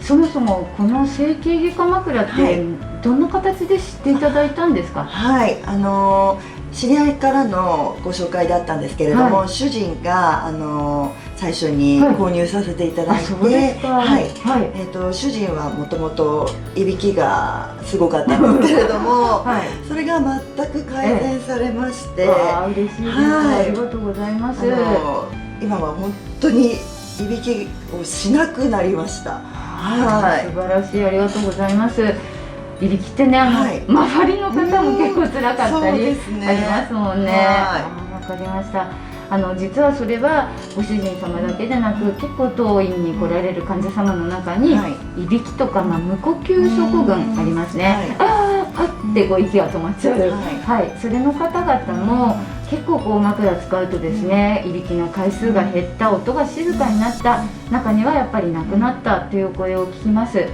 そもそもこの整形外科枕ってどんな形で知っていただいたんですか？はい、知り合いからのご紹介だったんですけれども、はい、主人が最初に購入させていただいて、主人はもともといびきがすごかったんですけれども、はい、それが全く改善されまして、嬉しいです、はい、ありがとうございます。今は本当にいびきをしなくなりました。はい、素晴らしい、ありがとうございます。いびきってね、周りの方も結構辛かったりありますもんね。わかりました。実はそれはご主人様だけでなく、結構当院に来られる患者様の中に、いびきとか、無呼吸症候群ありますね。パッて息が止まっちゃう、それの方々も結構枕使うとですね、いびきの回数が減った、音が静かになった、中にはやっぱりなくなったという声を聞きます。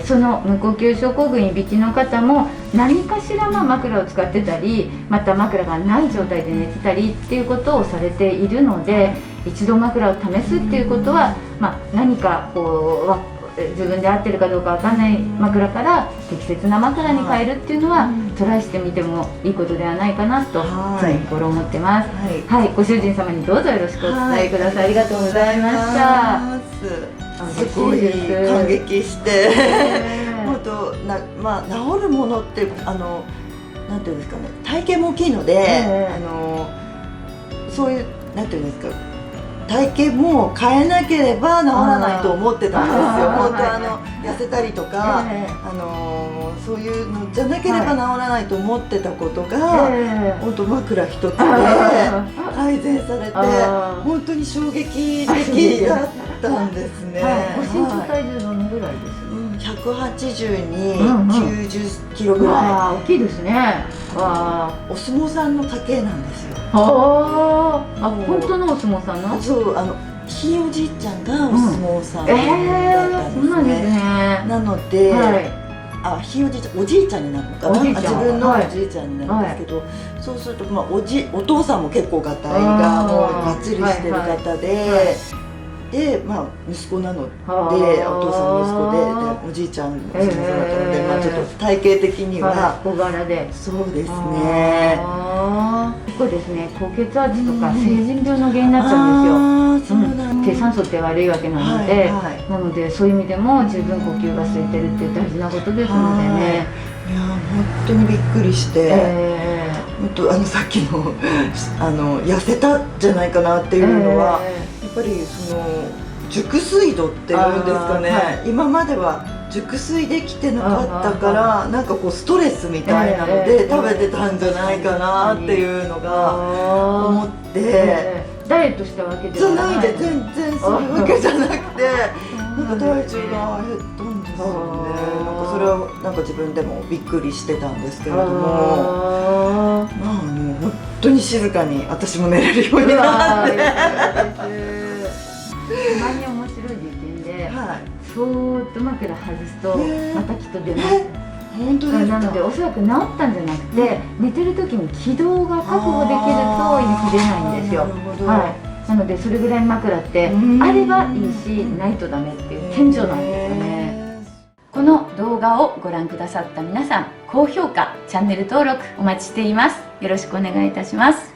その無呼吸症候群いびきの方も何かしら枕を使ってたり、また枕がない状態で寝てたりっていうことをされているので、一度枕を試すっていうことは、何か自分で合ってるかどうかわかんない枕から適切な枕に変えるっていうのは、トライしてみてもいいことではないかなと常日頃思ってます。ご主人様にどうぞよろしくお伝えください。ありがとうございました。すごい感激して本当治るものってなんていうんですかね、体型も大きいので、そういうなんていうんですか、体型も変えなければ治らないと思ってたんですよ。本当痩せたりとか、そういうのじゃなければ治らないと思ってたことが、本当枕一つで改善されて、本当に衝撃的だったんですね。ご身長体重どのぐらいです？180に90キロぐらい。大きいですね。お相撲さんの家系なんですよ。本当のお相撲さんの？そう、ひいおじいちゃんがお相撲さんだったんですね。なので、ひいおじいちゃん、おじいちゃんになるのかな、自分のおじいちゃんになるんですけど、そうするとお父さんも結構がたいがもうがっつりしてる方で。で息子なので、お父さん息子でおじいちゃんのお相撲さんだったので、ちょっと体型的には小柄で、そうですね。結構ですね、高血圧とか成人病の原因になっちゃうんですよ。低酸素って悪いわけなので、そういう意味でも十分呼吸が空いてるって大事なことですのでね。いや本当にびっくりして、本当さっきの痩せたんじゃないかなっていうのは。やっぱり熟睡度っていうんですかね、今までは熟睡できてなかったから、なんかストレスみたいなので食べてたんじゃないかなっていうのが思って、ダイエットしたわけではないで、全然そういうわけじゃなくて、なんか体重が減ったんですよね。なんかそれはなんか自分でもびっくりしてたんですけれども、もう本当に静かに私も寝れるようになって。たまに面白い実験で、そーっと枕外すとまたきっと出ます。本当ですか？なのでおそらく治ったんじゃなくて、寝てる時に気道が確保できるといびき出ないんですよ。なのでそれぐらい枕ってあればいいし、ないとダメっていう天井なんですよね。この動画をご覧くださった皆さん、高評価、チャンネル登録お待ちしています。よろしくお願いいたします。